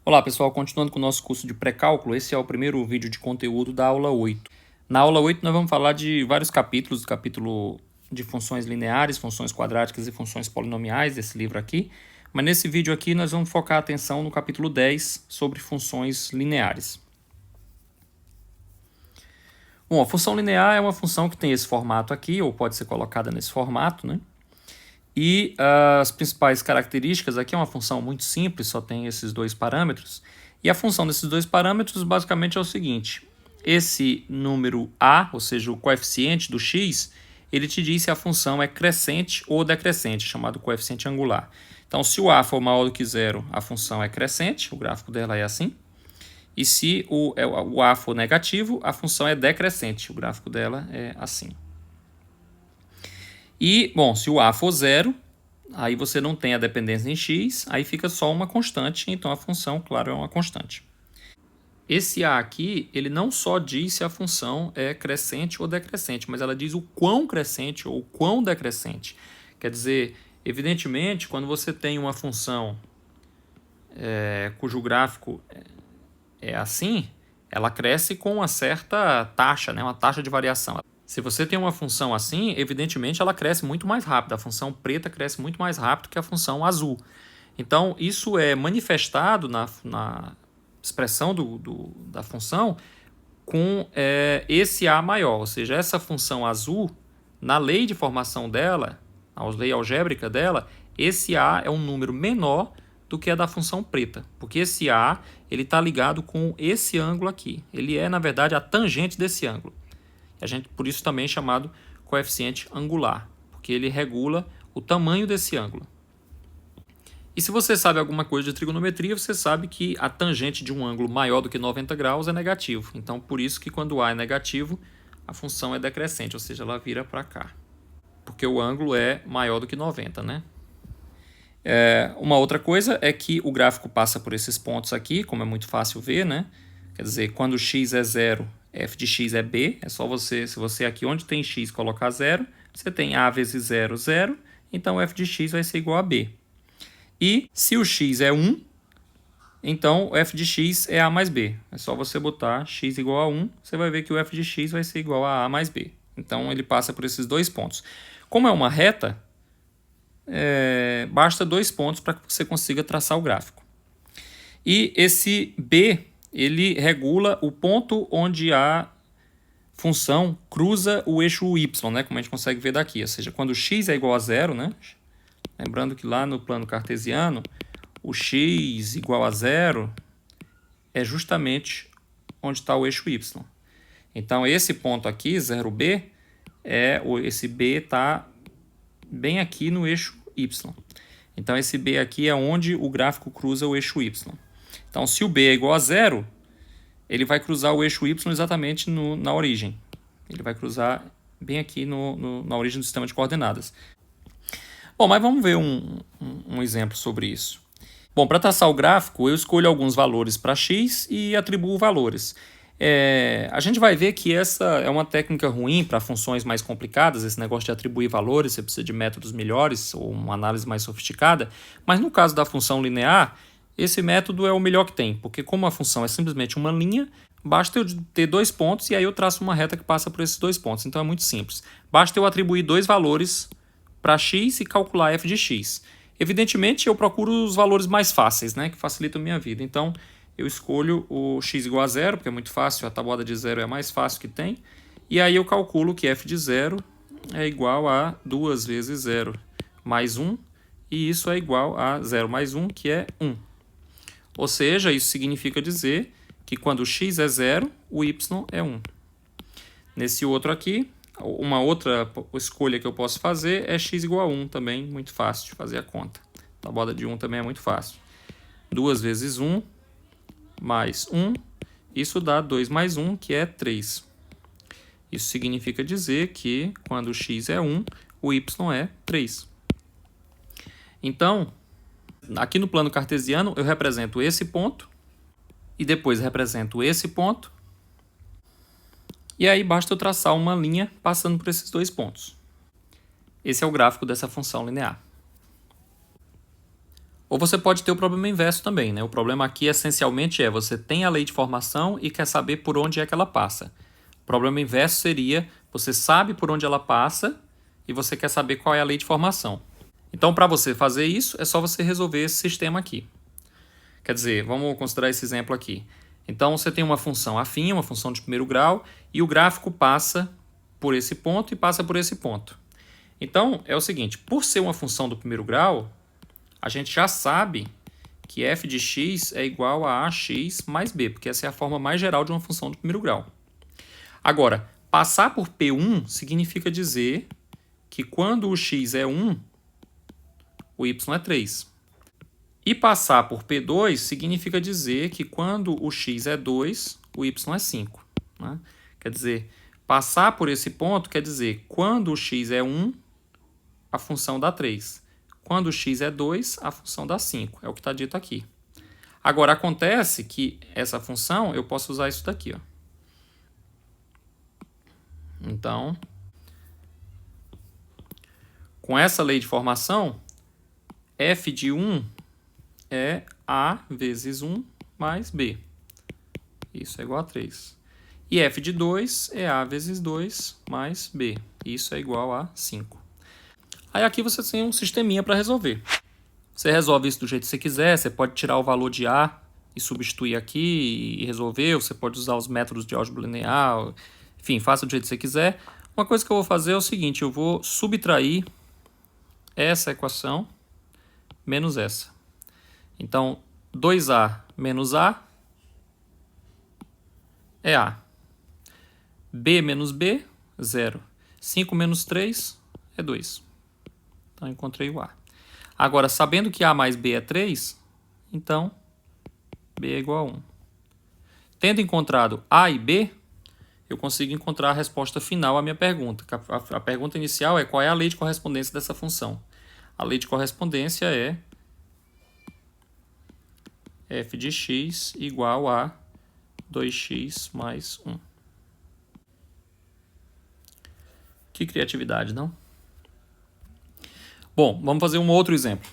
Olá pessoal, continuando com o nosso curso de pré-cálculo, esse é o primeiro vídeo de conteúdo da aula 8. Na aula 8 nós vamos falar de vários capítulos, do capítulo de funções lineares, funções quadráticas e funções polinomiais desse livro aqui, mas nesse vídeo aqui nós vamos focar a atenção no capítulo 10 sobre funções lineares. Bom, a função linear é uma função que tem esse formato aqui, ou pode ser colocada nesse formato, né? E as principais características aqui é uma função muito simples, só tem esses dois parâmetros. E a função desses dois parâmetros basicamente é o seguinte: esse número a, ou seja, o coeficiente do x, ele te diz se a função é crescente ou decrescente, chamado coeficiente angular. Então, se o a for maior do que zero, a função é crescente, o gráfico dela é assim. E se o a for negativo, a função é decrescente, o gráfico dela é assim. E, bom, se o a for zero, aí você não tem a dependência em x, aí fica só uma constante, então a função, claro, é uma constante. Esse a aqui, ele não só diz se a função é crescente ou decrescente, mas ela diz o quão crescente ou quão decrescente. Quer dizer, evidentemente, quando você tem uma função cujo gráfico é assim, ela cresce com uma certa taxa, né, uma taxa de variação. Se você tem uma função assim, evidentemente ela cresce muito mais rápido. A função preta cresce muito mais rápido que a função azul. Então, isso é manifestado na expressão da função com esse A maior. Ou seja, essa função azul, na lei de formação dela, na lei algébrica dela, esse A é um número menor do que a da função preta. Porque esse A está ligado com esse ângulo aqui. Ele é, na verdade, a tangente desse ângulo. Por isso também é chamado coeficiente angular, porque ele regula o tamanho desse ângulo. E se você sabe alguma coisa de trigonometria, você sabe que a tangente de um ângulo maior do que 90 graus é negativo. Então, por isso que quando A é negativo, a função é decrescente, ou seja, ela vira para cá. Porque o ângulo é maior do que 90, né? Uma outra coisa é que o gráfico passa por esses pontos aqui, como é muito fácil ver, né? Quer dizer, quando x é zero, f de x é b, é só você, se você aqui onde tem x colocar zero, você tem a vezes zero, zero, então f de x vai ser igual a b. E se o x é 1, então o f de x é a mais b. É só você botar x igual a 1, você vai ver que o f de x vai ser igual a mais b. Então ele passa por esses dois pontos. Como é uma reta, basta 2 pontos para que você consiga traçar o gráfico. E esse b, ele regula o ponto onde a função cruza o eixo y, né, como a gente consegue ver daqui. Ou seja, quando x é igual a zero, né, lembrando que lá no plano cartesiano, o x igual a zero é justamente onde está o eixo y. Então, esse ponto aqui, 0b, esse b está bem aqui no eixo y. Então, esse b aqui é onde o gráfico cruza o eixo y. Então, se o b é igual a zero, ele vai cruzar o eixo y exatamente na origem. Ele vai cruzar bem aqui na origem do sistema de coordenadas. Bom, mas vamos ver um exemplo sobre isso. Bom, para traçar o gráfico, eu escolho alguns valores para x e atribuo valores. A gente vai ver que essa é uma técnica ruim para funções mais complicadas, esse negócio de atribuir valores, você precisa de métodos melhores ou uma análise mais sofisticada, mas no caso da função linear, esse método é o melhor que tem, porque como a função é simplesmente uma linha, basta eu ter 2 pontos e aí eu traço uma reta que passa por esses 2 pontos. Então é muito simples. Basta eu atribuir 2 valores para x e calcular f de x. Evidentemente, eu procuro os valores mais fáceis, né, que facilitam a minha vida. Então, eu escolho o x igual a zero, porque é muito fácil, a tabuada de zero é a mais fácil que tem. E aí eu calculo que f de zero é igual a 2 vezes 0 mais 1, e isso é igual a 0 mais 1, que é 1. Ou seja, isso significa dizer que quando x é 0, o y é 1. Nesse outro aqui, uma outra escolha que eu posso fazer é x igual a 1 também, muito fácil de fazer a conta. A tabuada de 1 também é muito fácil. 2 vezes 1 mais 1, isso dá 2 mais 1, que é 3. Isso significa dizer que quando x é 1, o y é 3. Então, aqui no plano cartesiano, eu represento esse ponto e depois represento esse ponto. E aí basta eu traçar uma linha passando por esses 2 pontos. Esse é o gráfico dessa função linear. Ou você pode ter o problema inverso também, né? O problema aqui essencialmente é você tem a lei de formação e quer saber por onde é que ela passa. O problema inverso seria você sabe por onde ela passa e você quer saber qual é a lei de formação. Então, para você fazer isso, é só você resolver esse sistema aqui. Quer dizer, vamos considerar esse exemplo aqui. Então, você tem uma função afim, uma função de primeiro grau, e o gráfico passa por esse ponto e passa por esse ponto. Então, é o seguinte, por ser uma função do primeiro grau, a gente já sabe que f de x é igual a ax mais b, porque essa é a forma mais geral de uma função do primeiro grau. Agora, passar por P1 significa dizer que quando o x é 1, o y é 3. E passar por P2 significa dizer que quando o x é 2, o y é 5. Né? Quer dizer, passar por esse ponto quer dizer quando o x é 1, a função dá 3. Quando o x é 2, a função dá 5. É o que está dito aqui. Agora, acontece que essa função, eu posso usar isso daqui. Ó. Então, com essa lei de formação, f de 1 é A vezes 1 mais B. Isso é igual a 3. E f de 2 é A vezes 2 mais B. Isso é igual a 5. Aí aqui você tem um sisteminha para resolver. Você resolve isso do jeito que você quiser. Você pode tirar o valor de A e substituir aqui e resolver. Você pode usar os métodos de álgebra linear. Enfim, faça do jeito que você quiser. Uma coisa que eu vou fazer é o seguinte. Eu vou subtrair essa equação menos essa. Então, 2A menos A é A. B menos B, 0. 5 menos 3 é 2. Então, encontrei o A. Agora, sabendo que A mais B é 3, então, B é igual a 1. Tendo encontrado A e B, eu consigo encontrar a resposta final à minha pergunta. A pergunta inicial é qual é a lei de correspondência dessa função. A lei de correspondência é f de x igual a 2x mais 1. Que criatividade, não? Bom, vamos fazer um outro exemplo.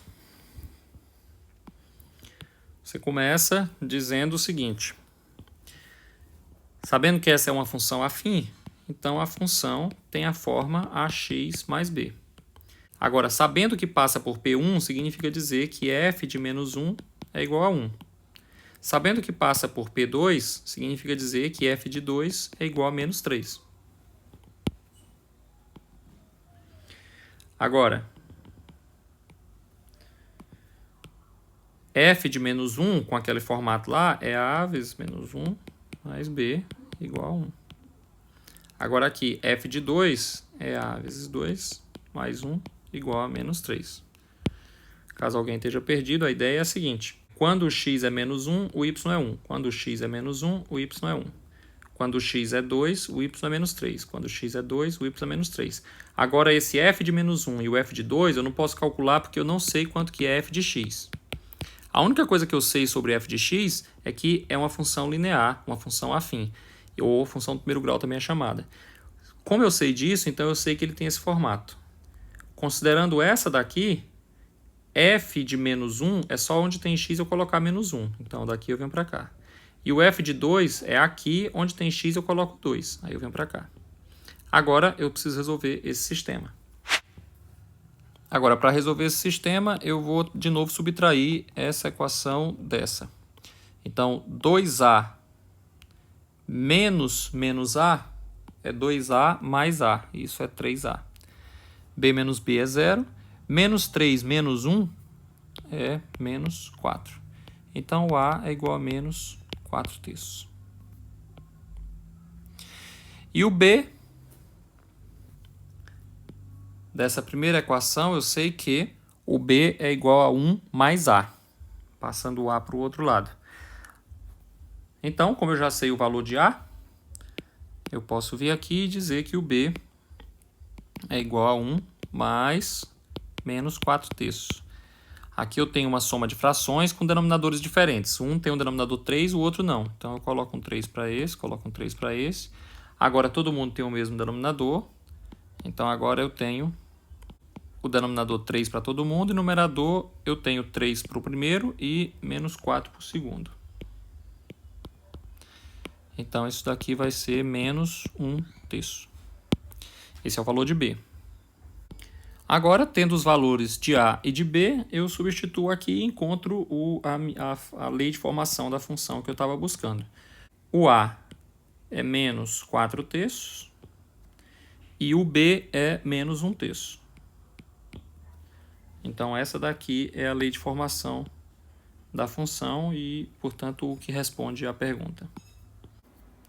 Você começa dizendo o seguinte. Sabendo que essa é uma função afim, então a função tem a forma ax mais b. Agora, sabendo que passa por P1, significa dizer que f de menos 1 é igual a 1. Sabendo que passa por P2, significa dizer que f de 2 é igual a menos 3. Agora, f de menos 1, com aquele formato lá, é a vezes menos 1 mais b igual a 1. Agora aqui, f de 2 é a vezes 2 mais 1 igual a menos 3. Caso alguém esteja perdido, a ideia é a seguinte. Quando o x é menos 1, o y é 1. Quando o x é menos 1, o y é 1. Quando o x é 2, o y é menos 3. Quando o x é 2, o y é menos 3. Agora, esse f de menos 1 e o f de 2, eu não posso calcular porque eu não sei quanto que é f de x. A única coisa que eu sei sobre f de x é que é uma função linear, uma função afim. Ou função do primeiro grau também é chamada. Como eu sei disso, então eu sei que ele tem esse formato. Considerando essa daqui, f de menos 1 é só onde tem x eu colocar menos 1. Então, daqui eu venho para cá. E o f de 2 é aqui, onde tem x eu coloco 2. Aí eu venho para cá. Agora, eu preciso resolver esse sistema. Agora, para resolver esse sistema, eu vou de novo subtrair essa equação dessa. Então, 2a menos a é 2a mais a. Isso é 3a. b menos b é 0. Menos 3 menos 1 é menos 4. Então, o a é igual a menos 4/3. E o b dessa primeira equação, eu sei que o b é igual a 1 mais a. Passando o a para o outro lado. Então, como eu já sei o valor de a, eu posso vir aqui e dizer que o b é igual a 1 mais menos 4/3. Aqui eu tenho uma soma de frações com denominadores diferentes. Um tem um denominador 3, o outro não. Então, eu coloco um 3 para esse, coloco um 3 para esse. Agora, todo mundo tem o mesmo denominador. Então, agora eu tenho o denominador 3 para todo mundo, e no numerador eu tenho 3 para o primeiro e menos 4 para o segundo. Então, isso daqui vai ser menos 1/3. Esse é o valor de B. Agora, tendo os valores de A e de B, eu substituo aqui e encontro a lei de formação da função que eu estava buscando. O A é menos 4/3 e o B é menos 1/3. Então, essa daqui é a lei de formação da função e, portanto, o que responde à pergunta.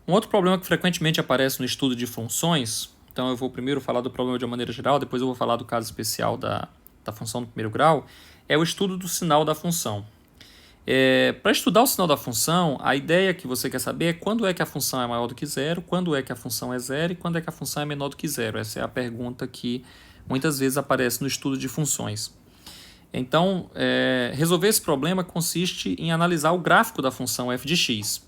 Um outro problema que frequentemente aparece no estudo de funções, então eu vou primeiro falar do problema de uma maneira geral, depois eu vou falar do caso especial da função do primeiro grau, é o estudo do sinal da função. Para estudar o sinal da função, a ideia que você quer saber é quando é que a função é maior do que zero, quando é que a função é zero e quando é que a função é menor do que zero. Essa é a pergunta que muitas vezes aparece no estudo de funções. Então, resolver esse problema consiste em analisar o gráfico da função f de x.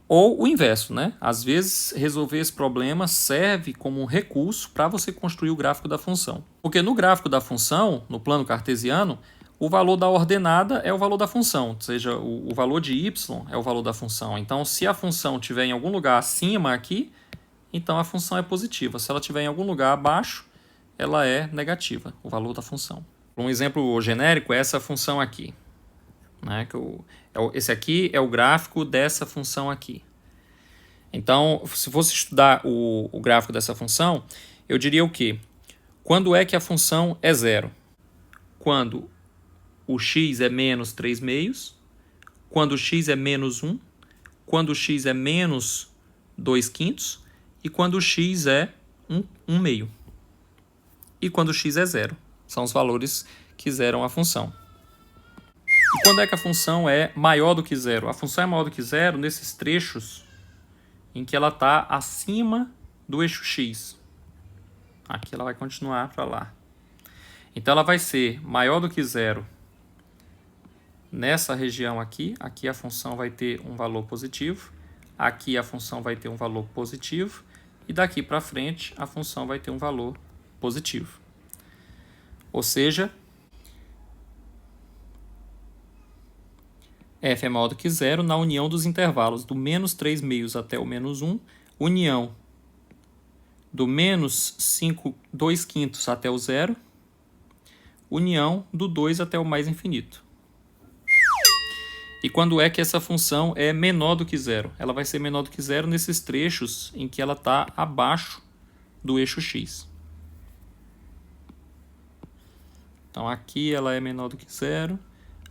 Ou o inverso, né? Às vezes, resolver esse problema serve como um recurso para você construir o gráfico da função. Porque no gráfico da função, no plano cartesiano, o valor da ordenada é o valor da função, ou seja, o valor de y é o valor da função. Então, se a função estiver em algum lugar acima aqui, então a função é positiva. Se ela estiver em algum lugar abaixo, ela é negativa, o valor da função. Um exemplo genérico é essa função aqui. Né? Esse aqui é o gráfico dessa função aqui. Então, se fosse estudar o gráfico dessa função, eu diria o quê? Quando é que a função é zero? Quando o x é menos 3/2, quando o x é menos 1, quando o x é menos 2/5 e quando o x é 1/2. E quando o x é zero. São os valores que zeram a função. E quando é que a função é maior do que zero? A função é maior do que zero nesses trechos em que ela está acima do eixo x. Aqui ela vai continuar para lá. Então, ela vai ser maior do que zero nessa região aqui. Aqui a função vai ter um valor positivo. Aqui a função vai ter um valor positivo. E daqui para frente a função vai ter um valor positivo. Ou seja, f é maior do que zero na união dos intervalos do menos 3/2 até o menos 1, união do menos 2/5 até o zero, união do 2 até o mais infinito. E quando é que essa função é menor do que zero? Ela vai ser menor do que zero nesses trechos em que ela está abaixo do eixo x. Então, aqui ela é menor do que zero,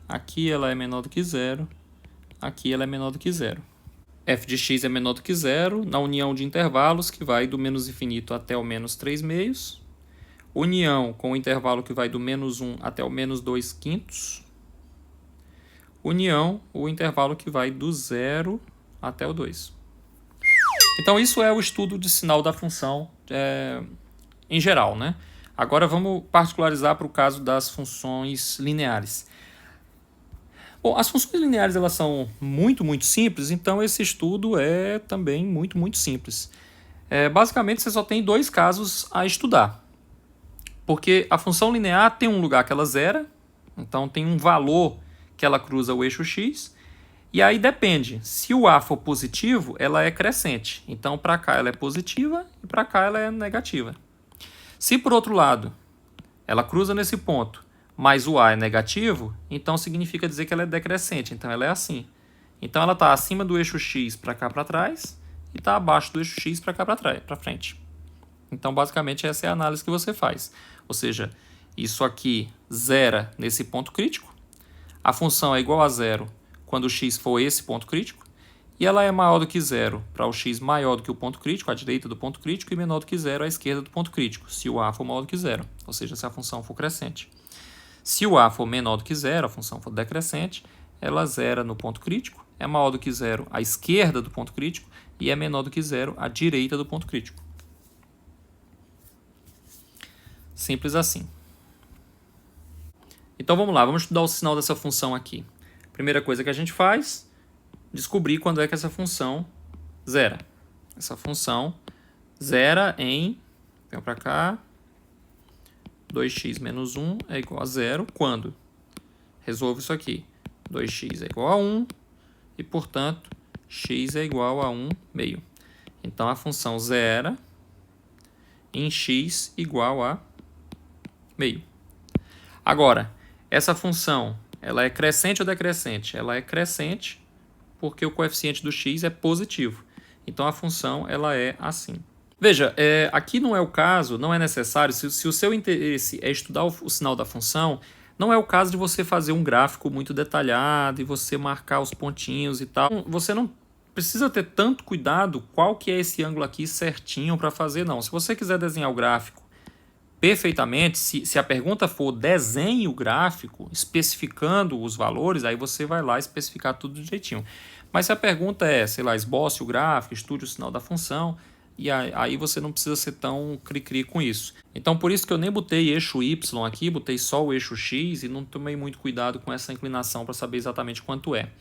aqui ela é menor do que zero, aqui ela é menor do que zero. F de x é menor do que zero na união de intervalos que vai do menos infinito até o menos 3/2, união com o intervalo que vai do menos 1 até o menos 2/5, união o intervalo que vai do 0 até o 2. Então, isso é o estudo de sinal da função em geral, né? Agora vamos particularizar para o caso das funções lineares. Bom, as funções lineares elas são muito simples, então esse estudo é também muito simples. Basicamente, você só tem dois casos a estudar. Porque a função linear tem um lugar que ela zera, então tem um valor que ela cruza o eixo x, e aí depende. Se o a for positivo, ela é crescente. Então, para cá ela é positiva e para cá ela é negativa. Se, por outro lado, ela cruza nesse ponto, mas o a é negativo, então significa dizer que ela é decrescente. Então, ela é assim. Então, ela está acima do eixo x para cá para trás e está abaixo do eixo x para cá para frente. Então, basicamente, essa é a análise que você faz. Ou seja, isso aqui zera nesse ponto crítico. A função é igual a zero quando o x for esse ponto crítico. E ela é maior do que zero para o x maior do que o ponto crítico, à direita do ponto crítico, e menor do que zero à esquerda do ponto crítico, se o a for maior do que zero, ou seja, se a função for crescente. Se o a for menor do que zero, a função for decrescente, ela zera no ponto crítico, é maior do que zero à esquerda do ponto crítico e é menor do que zero à direita do ponto crítico. Simples assim. Então vamos lá, vamos estudar o sinal dessa função aqui. Primeira coisa que a gente faz, descobrir quando é que essa função zera. Essa função zera em, vem para cá, 2x menos 1 é igual a 0 quando? Resolvo isso aqui. 2x é igual a 1 e, portanto, x é igual a 1 meio. Então, a função zera em x igual a meio. Agora, essa função, ela é crescente ou decrescente? Ela é crescente porque o coeficiente do x é positivo. Então, a função ela é assim. Veja, aqui não é o caso, não é necessário, se o seu interesse é estudar o sinal da função, não é o caso de você fazer um gráfico muito detalhado e você marcar os pontinhos e tal. Você não precisa ter tanto cuidado qual que é esse ângulo aqui certinho para fazer, não. Se você quiser desenhar o gráfico perfeitamente, se a pergunta for desenhe o gráfico, especificando os valores, aí você vai lá especificar tudo direitinho. Mas se a pergunta é, sei lá, esboce o gráfico, estude o sinal da função, e aí você não precisa ser tão cri-cri com isso. Então, por isso que eu nem botei eixo Y aqui, botei só o eixo X e não tomei muito cuidado com essa inclinação para saber exatamente quanto é.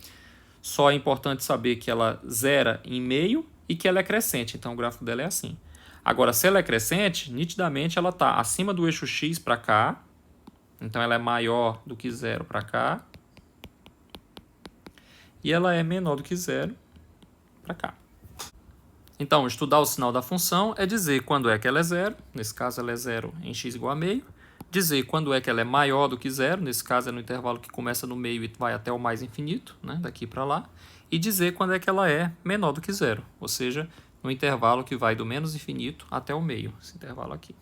Só é importante saber que ela zera em meio e que ela é crescente, então o gráfico dela é assim. Agora, se ela é crescente, nitidamente ela está acima do eixo X para cá, então ela é maior do que 0 para cá, e ela é menor do que 0 para cá. Então, estudar o sinal da função é dizer quando é que ela é zero, nesse caso ela é zero em x igual a meio, dizer quando é que ela é maior do que zero, nesse caso é no intervalo que começa no meio e vai até o mais infinito, né, daqui para lá, e dizer quando é que ela é menor do que zero, ou seja, no intervalo que vai do menos infinito até o meio, esse intervalo aqui.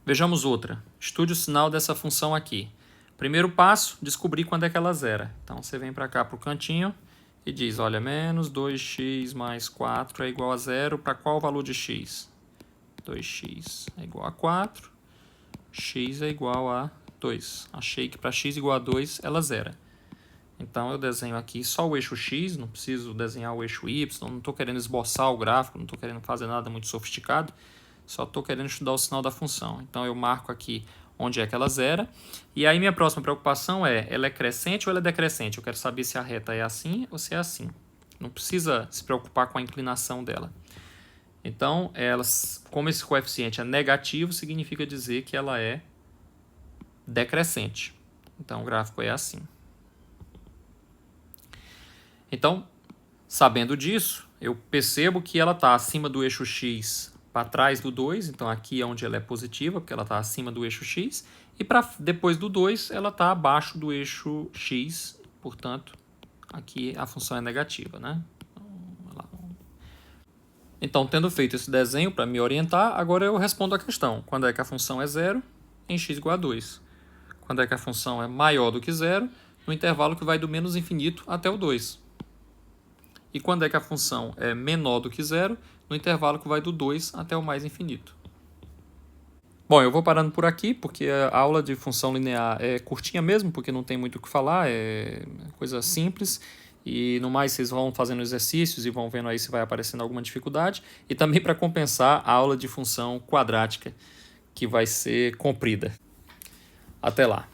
Vejamos outra. Estude o sinal dessa função aqui. Primeiro passo, descobrir quando é que ela zera. Então, você vem para cá para o cantinho e diz, olha, menos 2x mais 4 é igual a 0 para qual valor de x? 2x é igual a 4, x é igual a 2. Achei que para x igual a 2 ela zera. Então, eu desenho aqui só o eixo x, não preciso desenhar o eixo y, não estou querendo esboçar o gráfico, não estou querendo fazer nada muito sofisticado, só estou querendo estudar o sinal da função. Então, eu marco aqui onde é que ela zera. E aí, minha próxima preocupação é, ela é crescente ou ela é decrescente? Eu quero saber se a reta é assim ou se é assim. Não precisa se preocupar com a inclinação dela. Então, como esse coeficiente é negativo, significa dizer que ela é decrescente. Então, o gráfico é assim. Então, sabendo disso, eu percebo que ela está acima do eixo x para trás do 2, então aqui é onde ela é positiva, porque ela está acima do eixo x, e depois do 2 ela está abaixo do eixo x, portanto, aqui a função é negativa, né? Então, tendo feito esse desenho para me orientar, agora eu respondo a questão. Quando é que a função é zero? Em x igual a 2. Quando é que a função é maior do que zero? No intervalo que vai do menos infinito até o 2. E quando é que a função é menor do que zero? No intervalo que vai do 2 até o mais infinito. Bom, eu vou parando por aqui, porque a aula de função linear é curtinha mesmo, porque não tem muito o que falar, é coisa simples. E no mais, vocês vão fazendo exercícios e vão vendo aí se vai aparecendo alguma dificuldade. E também para compensar a aula de função quadrática, que vai ser comprida. Até lá!